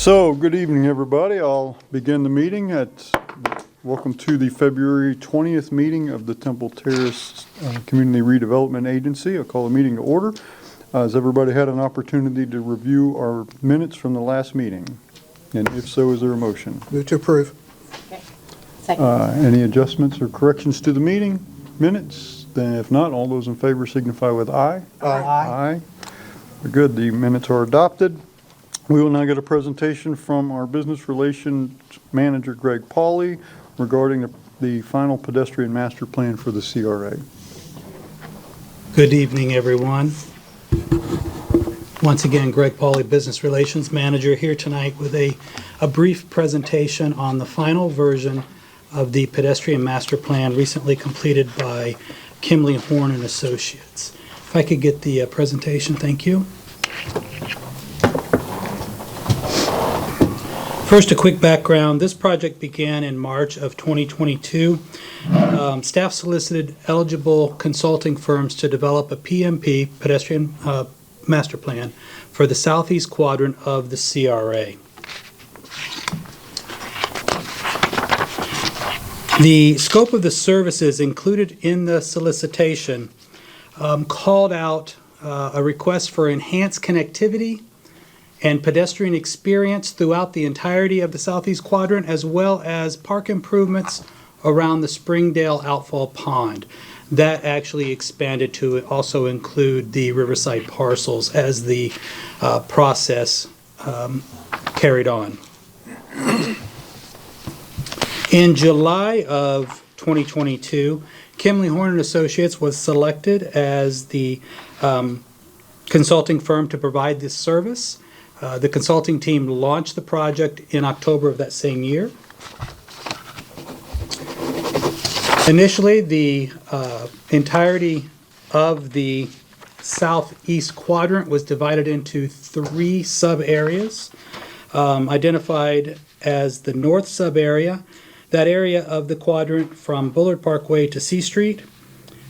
So, good evening, everybody. I'll begin the meeting welcome to the February 20th meeting of the Temple Terrace Community Redevelopment Agency. I'll call the meeting to order. Has everybody had an opportunity to review our minutes from the last meeting? And if so, is there a motion? Move to approve. Okay. Second. Any adjustments or corrections to the meeting minutes? Then if not, all those in favor signify with aye. Aye. Aye. Very good. The minutes are adopted. We will now get a presentation from our Business Relations Manager, Greg Pauley, regarding the final pedestrian master plan for the CRA. Good evening, everyone. Once again, Greg Pauley, Business Relations Manager, here tonight with a brief presentation on the final version of the pedestrian master plan recently completed by Kimley Horn and Associates. If I could get the presentation, thank you. First, a quick background. This project began in March of 2022. Staff solicited eligible consulting firms to develop a PMP, pedestrian master plan, for the southeast quadrant of the CRA. The scope of the services included in the solicitation called out a request for enhanced connectivity and pedestrian experience throughout the entirety of the southeast quadrant, as well as park improvements around the Springdale outfall pond. That actually expanded to also include the Riverside parcels as the process carried on. In July of 2022, Kimley Horn and Associates was selected as the consulting firm to provide this service. The consulting team launched the project in October of that same year. Initially, the entirety of the southeast quadrant was divided into 3 sub-areas, identified as the north sub-area, that area of the quadrant from Bullard Parkway to C Street,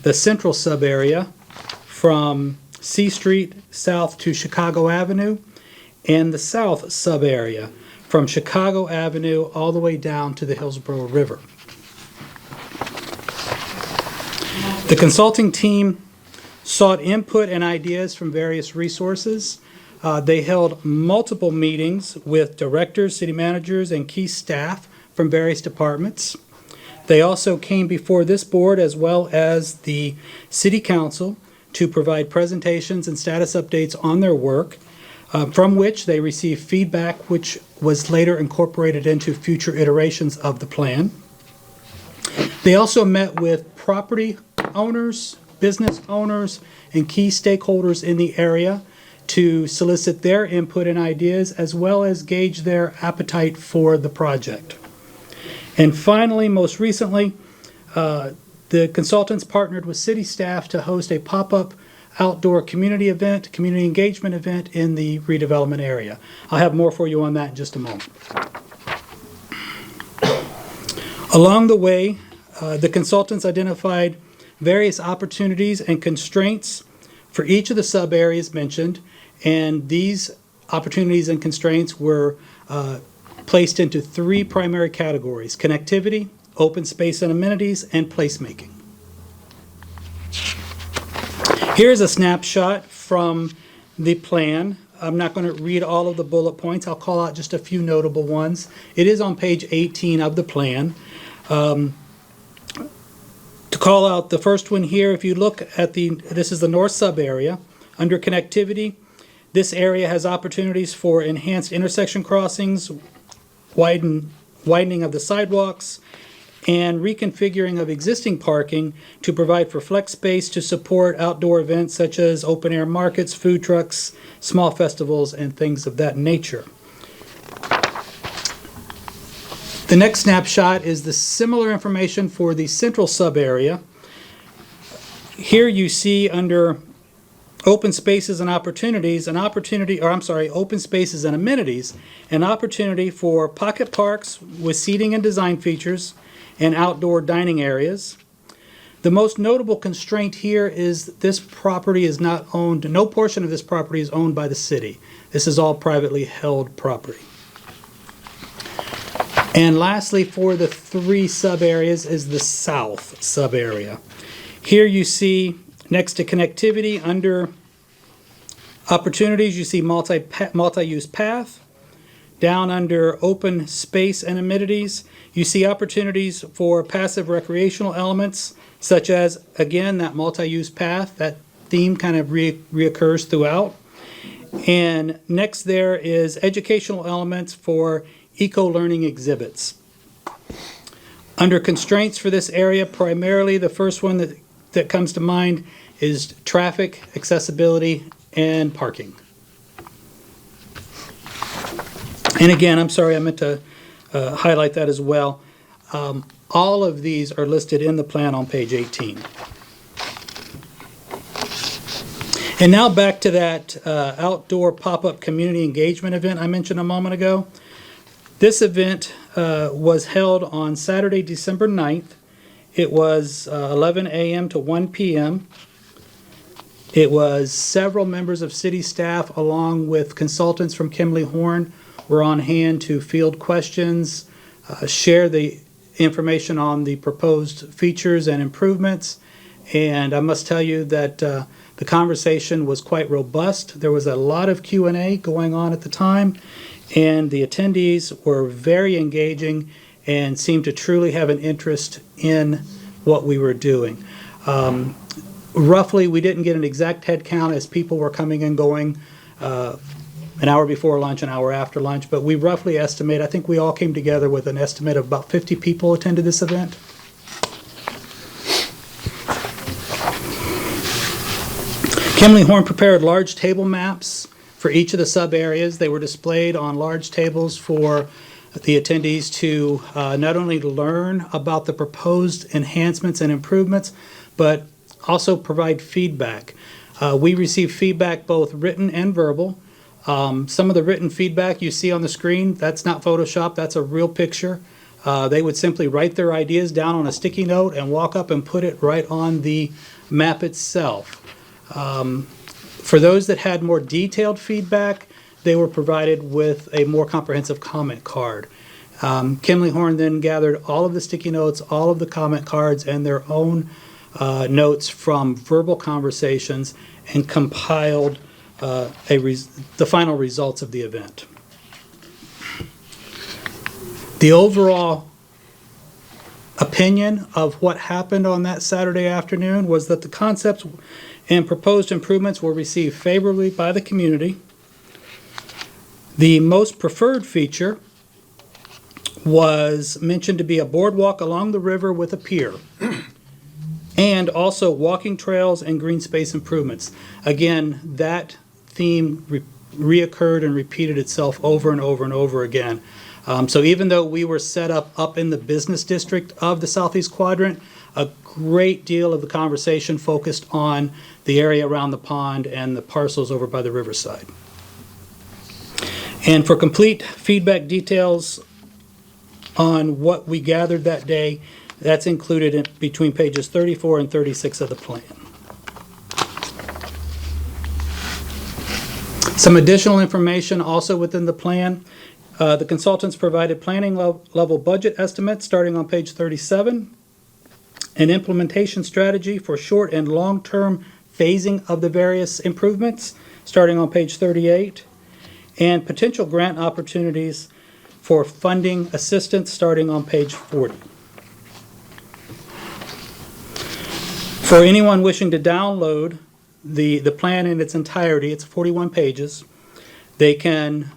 the central sub-area from C Street south to Chicago Avenue, and the south sub-area from Chicago Avenue all the way down to the Hillsborough River. The consulting team sought input and ideas from various resources. They held multiple meetings with directors, city managers, and key staff from various departments. They also came before this board as well as the city council to provide presentations and status updates on their work, from which they received feedback which was later incorporated into future iterations of the plan. They also met with property owners, business owners, and key stakeholders in the area to solicit their input and ideas, as well as gauge their appetite for the project. And finally, most recently, the consultants partnered with city staff to host a pop-up outdoor community event, community engagement event in the redevelopment area. I'll have more for you on that in just a moment. Along the way, the consultants identified various opportunities and constraints for each of the sub-areas mentioned, and these opportunities and constraints were placed into 3 primary categories: connectivity, open space and amenities, and placemaking. Here's a snapshot from the plan. I'm not going to read all of the bullet points. I'll call out just a few notable ones. It is on page 18 of the plan. To call out the first one here, if you look at this is the north sub-area. Under connectivity, this area has opportunities for enhanced intersection crossings, widening of the sidewalks, and reconfiguring of existing parking to provide for flex space to support outdoor events such as open air markets, food trucks, small festivals, and things of that nature. The next snapshot is the similar information for the central sub-area. Here you see under open spaces and opportunities, open spaces and amenities, an opportunity for pocket parks with seating and design features and outdoor dining areas. The most notable constraint here is this property is not owned, no portion of this property is owned by the city. This is all privately held property. And lastly, for the 3 sub-areas is the south sub-area. Here you see, next to connectivity, under opportunities, you see multi-use path. Down under open space and amenities, you see opportunities for passive recreational elements, such as, again, that multi-use path. That theme kind of reoccurs throughout. And next there is educational elements for eco-learning exhibits. Under constraints for this area, primarily the first one that comes to mind is traffic, accessibility, and parking. And again, I'm sorry, I meant to highlight that as well. All of these are listed in the plan on page 18. And now back to that outdoor pop-up community engagement event I mentioned a moment ago. This event was held on Saturday, December 9th. It was 11 a.m. to 1 p.m. It was several members of city staff along with consultants from Kimley Horn were on hand to field questions, share the information on the proposed features and improvements. And I must tell you that the conversation was quite robust. There was a lot of Q&A going on at the time, and the attendees were very engaging and seemed to truly have an interest in what we were doing. Roughly, we didn't get an exact head count as people were coming and going an hour before lunch, an hour after lunch, but we roughly estimate, I think we all came together with an estimate of about 50 people attended this event. Kimley Horn prepared large table maps for each of the sub-areas. They were displayed on large tables for the attendees to not only learn about the proposed enhancements and improvements, but also provide feedback. We received feedback both written and verbal. Some of the written feedback you see on the screen, that's not Photoshop, that's a real picture. They would simply write their ideas down on a sticky note and walk up and put it right on the map itself. For those that had more detailed feedback, they were provided with a more comprehensive comment card. Kimley Horn then gathered all of the sticky notes, all of the comment cards, and their own notes from verbal conversations and compiled the final results of the event. The overall opinion of what happened on that Saturday afternoon was that the concepts and proposed improvements were received favorably by the community. The most preferred feature was mentioned to be a boardwalk along the river with a pier, and also walking trails and green space improvements. Again, that theme reoccurred and repeated itself over and over and over again. So even though we were set up in the business district of the Southeast Quadrant, a great deal of the conversation focused on the area around the pond and the parcels over by the riverside. And for complete feedback details on what we gathered that day, that's included between pages 34 and 36 of the plan. Some additional information also within the plan. The consultants provided planning level budget estimates starting on page 37, an implementation strategy for short and long-term phasing of the various improvements starting on page 38, and potential grant opportunities for funding assistance starting on page 40. For anyone wishing to download the plan in its entirety, it's 41 pages, they can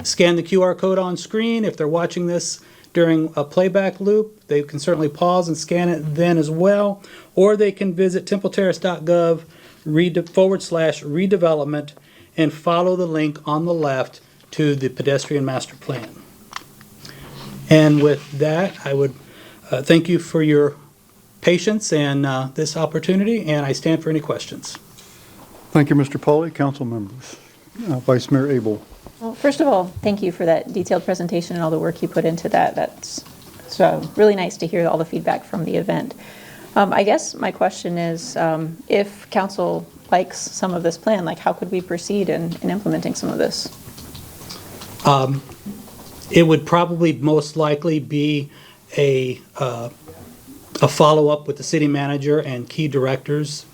scan the QR code on screen. If they're watching this during a playback loop, they can certainly pause and scan it then as well, or they can visit templeterrace.gov /redevelopment and follow the link on the left to the pedestrian master plan. And with that, I would thank you for your patience and this opportunity, and I stand for any questions. Thank you, Mr. Pauly. Council members. Vice Mayor Abel. Well, first of all, thank you for that detailed presentation and all the work you put into that. That's really nice to hear all the feedback from the event. I guess my question is, if council likes some of this plan, like how could we proceed in implementing some of this? It would probably most likely be a follow-up with the city manager and key directors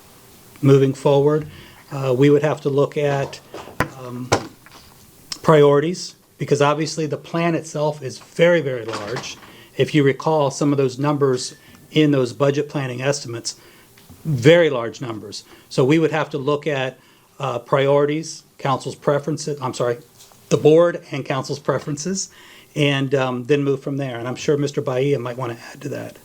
moving forward. We would have to look at priorities, because obviously the plan itself is very, very large. If you recall, some of those numbers in those budget planning estimates, very large numbers. So we would have to look at priorities, council's preferences, the board and council's preferences, and then move from there. And I'm sure Mr. Bahia might want to add to that.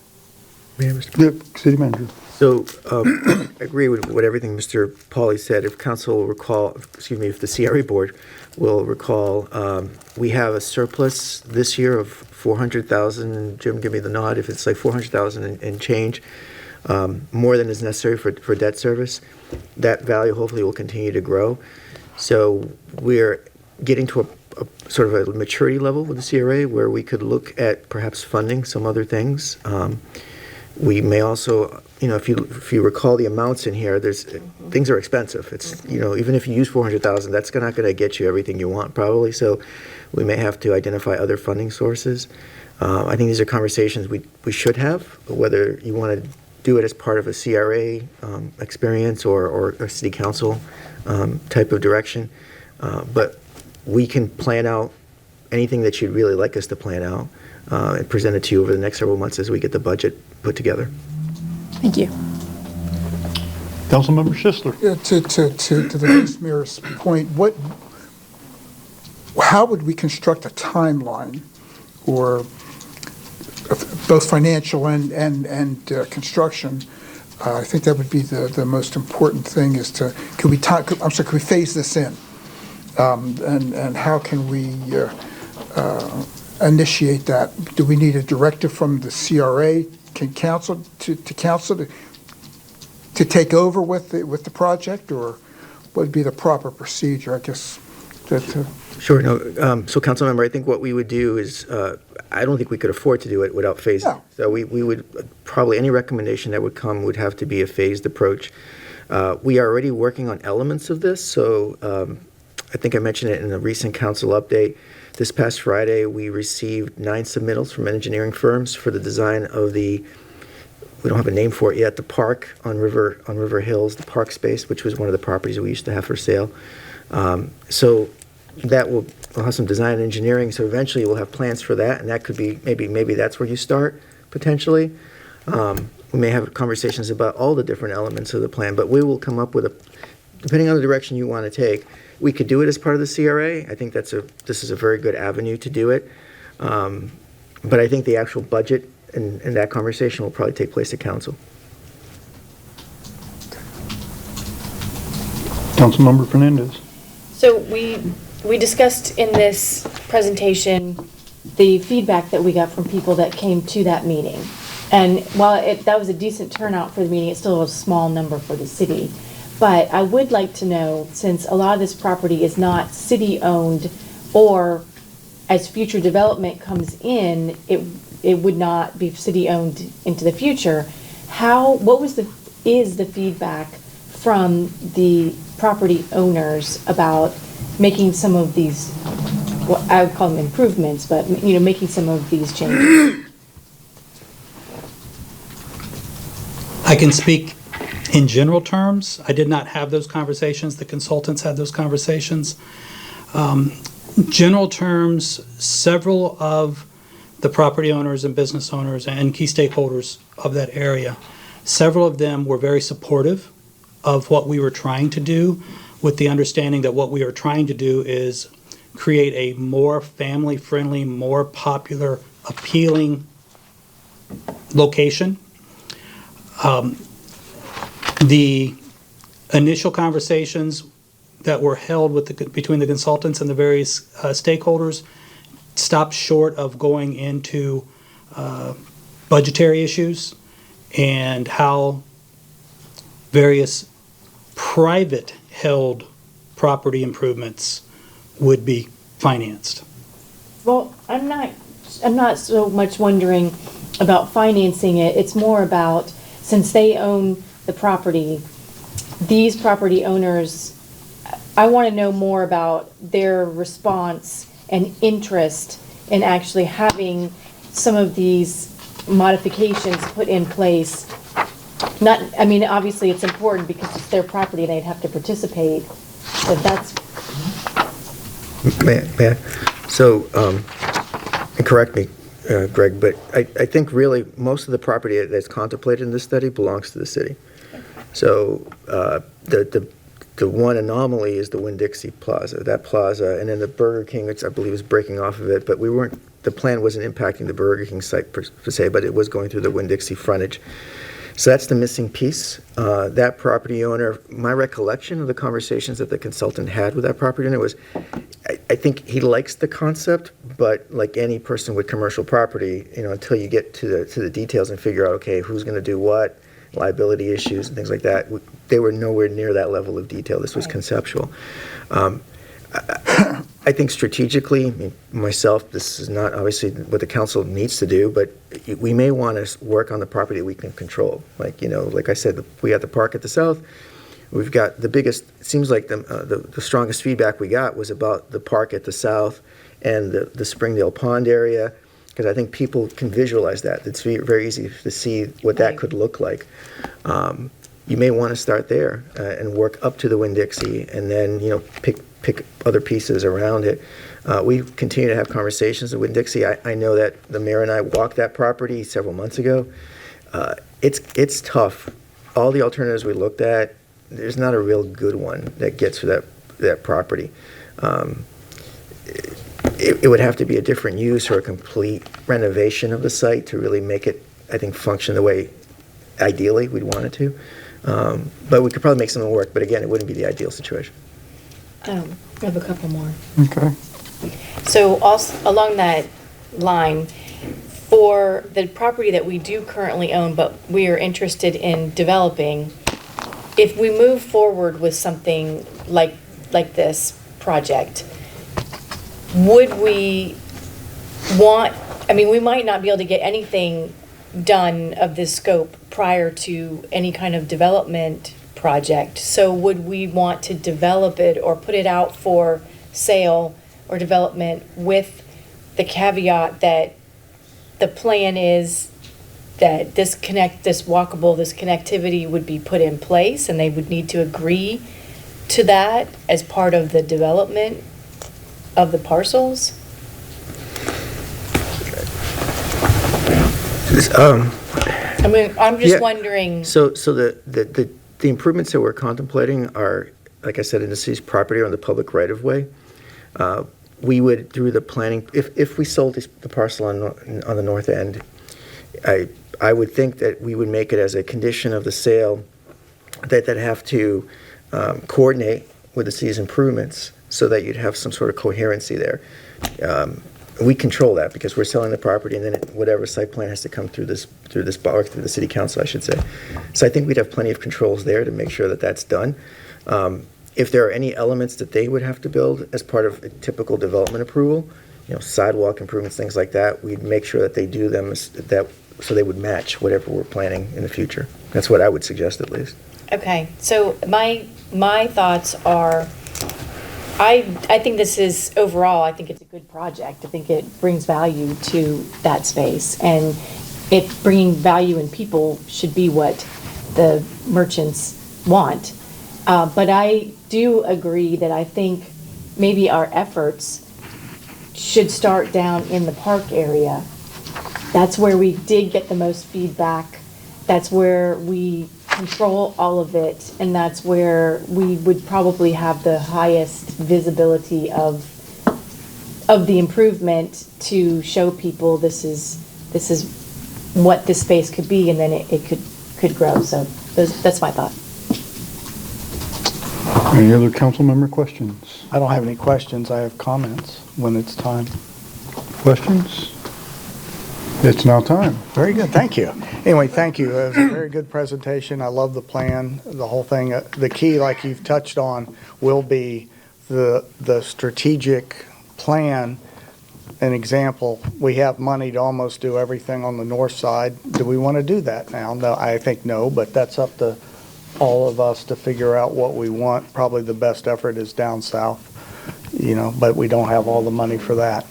Yep, city manager. So I agree with everything Mr. Pauly said. If council will recall, if the CRA board will recall, we have a surplus this year of 400,000. Jim, give me the nod if it's like 400,000 and change, more than is necessary for debt service. That value hopefully will continue to grow. So we're getting to a sort of a maturity level with the CRA where we could look at perhaps funding some other things. We may also, if you recall the amounts in here, things are expensive. It's, even if you use 400,000, that's not going to get you everything you want probably. So we may have to identify other funding sources. I think these are conversations we should have, whether you want to do it as part of a CRA experience or a city council type of direction. But we can plan out anything that you'd really like us to plan out and present it to you over the next several months as we get the budget put together. Thank you. Councilmember Schisler. Yeah, to the Vice Mayor's point, how would we construct a timeline, or both financial and construction? I think that would be the most important thing. Is could we phase this in, and how can we initiate that? Do we need a directive from the CRA? Can council to take over with the project, or what would be the proper procedure? I guess Sure. No. So, Councilmember, I think what we would do is, I don't think we could afford to do it without phasing. No. So we would probably, any recommendation that would come would have to be a phased approach. We are already working on elements of this. So I think I mentioned it in a recent council update. This past Friday, we received 9 submittals from engineering firms for the design of we don't have a name for it yet, the park on River Hills, the park space, which was one of the properties we used to have for sale. So that we'll have some design and engineering. So eventually we'll have plans for that, and that could be maybe that's where you start potentially. We may have conversations about all the different elements of the plan, but we will come up with depending on the direction you want to take. We could do it as part of the CRA. I think this is a very good avenue to do it. But I think the actual budget and that conversation will probably take place at council. Councilmember Fernandez. So we discussed in this presentation the feedback that we got from people that came to that meeting. And while that was a decent turnout for the meeting, it's still a small number for the city. But I would like to know, since a lot of this property is not city-owned, or as future development comes in, it would not be city-owned into the future, is the feedback from the property owners about making some of these, what I would call them improvements, but making some of these changes? I can speak in general terms. I did not have those conversations. The consultants had those conversations. General terms, several of the property owners and business owners and key stakeholders of that area, several of them were very supportive of what we were trying to do, with the understanding that what we are trying to do is create a more family-friendly, more popular, appealing location. The initial conversations that were held between the consultants and the various stakeholders stopped short of going into budgetary issues and how various private held property improvements would be financed. Well, I'm not so much wondering about financing it. It's more about, since they own the property, these property owners, I want to know more about their response and interest in actually having some of these modifications put in place. Not, I mean, obviously it's important because it's their property and they'd have to participate, but that's, May I? So, and correct me, Greg, but I think really most of the property that's contemplated in this study belongs to the city. So the one anomaly is the Winn-Dixie Plaza, that plaza, and then the Burger King, which I believe is breaking off of it, but the plan wasn't impacting the Burger King site per se, but it was going through the Winn-Dixie frontage. So that's the missing piece. That property owner, my recollection of the conversations that the consultant had with that property owner was, I think he likes the concept, but like any person with commercial property, until you get to the details and figure out, okay, who's going to do what, liability issues and things like that, they were nowhere near that level of detail. This was conceptual. I think strategically, myself, this is not obviously what the council needs to do, but we may want to work on the property we can control. Like I said, we got the park at the south. We've got the biggest, it seems like the strongest feedback we got was about the park at the south and the Springdale Pond area, because I think people can visualize that. It's very easy to see what that could look like. You may want to start there and work up to the Winn-Dixie and then, pick other pieces around it. We continue to have conversations with Winn-Dixie. I know that the mayor and I walked that property several months ago. It's tough. All the alternatives we looked at, there's not a real good one that gets to that property. It would have to be a different use or a complete renovation of the site to really make it, I think, function the way ideally we'd want it to. But we could probably make something work, but again, it wouldn't be the ideal situation. I have a couple more. Okay. So also along that line, for the property that we do currently own, but we are interested in developing, if we move forward with something like this project, would we want, we might not be able to get anything done of this scope prior to any kind of development project. So would we want to develop it or put it out for sale or development with the caveat that the plan is that this connectivity would be put in place and they would need to agree to that as part of the development of the parcels? I'm just wondering. So the improvements that we're contemplating are, like I said, in the city's property or on the public right-of-way. We would, through the planning, if we sold the parcel on the north end, I would think that we would make it as a condition of the sale that have to coordinate with the city's improvements so that you'd have some sort of coherency there. We control that because we're selling the property, and then whatever site plan has to come through the city council, I should say. So I think we'd have plenty of controls there to make sure that that's done. If there are any elements that they would have to build as part of a typical development approval, sidewalk improvements, things like that, we'd make sure that they do them so they would match whatever we're planning in the future. That's what I would suggest, at least. Okay, so my thoughts are, I think this is, overall, I think it's a good project. I think it brings value to that space, and it bringing value in people should be what the merchants want. But I do agree that I think maybe our efforts should start down in the park area. That's where we did get the most feedback. That's where we control all of it, and that's where we would probably have the highest visibility of the improvement to show people this is what this space could be, and then it could grow. So that's my thought. Any other council member questions? I don't have any questions. I have comments when it's time. Questions? It's now time. Very good, thank you. Anyway, thank you. It was a very good presentation. I love the plan, the whole thing. The key, like you've touched on, will be the strategic plan. An example, we have money to almost do everything on the north side. Do we want to do that now? No, I think no, but that's up to all of us to figure out what we want. Probably the best effort is down south, but we don't have all the money for that.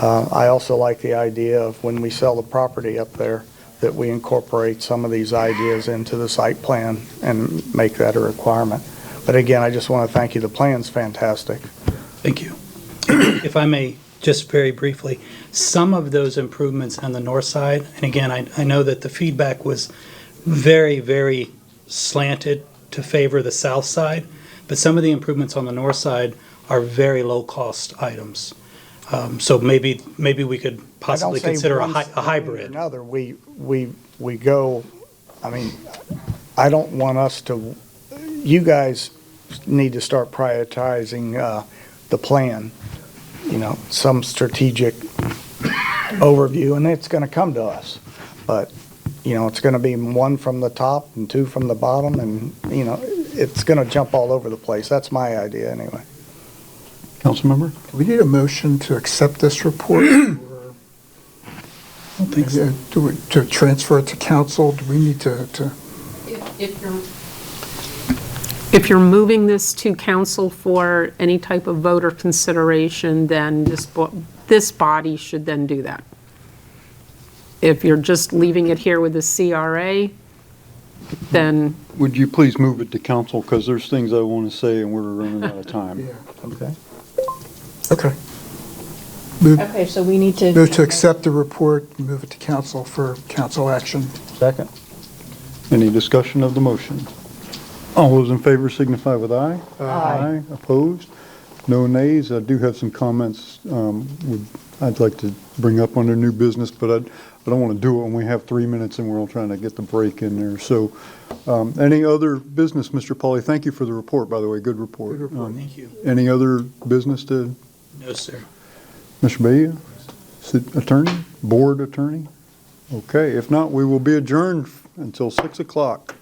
I also like the idea of when we sell the property up there, that we incorporate some of these ideas into the site plan and make that a requirement. But again, I just want to thank you. The plan's fantastic. Thank you. If I may, just very briefly, some of those improvements on the north side, and again, I know that the feedback was very, very slanted to favor the south side, but some of the improvements on the north side are very low-cost items. So maybe we could possibly consider a hybrid. Another, we go, I mean, I don't want us to, you guys need to start prioritizing the plan, some strategic overview, and it's going to come to us. But, it's going to be one from the top and two from the bottom, and, it's going to jump all over the place. That's my idea, anyway. Councilmember? Do we need a motion to accept this report? Or I don't think so. to transfer it to council? Do we need to? If you're moving this to council for any type of vote or consideration, then this body should then do that. If you're just leaving it here with the CRA, then Would you please move it to council, because there's things I want to say and we're running out of time. Yeah. Okay. Okay. Okay, so we need to. Move to accept the report, move it to council for council action. Second? Any discussion of the motion? All those in favor signify with aye. Aye. Opposed? No nays. I do have some comments I'd like to bring up under new business, but I don't want to do it when we have 3 minutes and we're all trying to get the break in there. So any other business, Mr. Pauly? Thank you for the report, by the way. Good report. Good report. Thank you. Any other business to, No, sir. Mr. Bahia? City Attorney? Board Attorney? Okay, if not, we will be adjourned until 6 o'clock.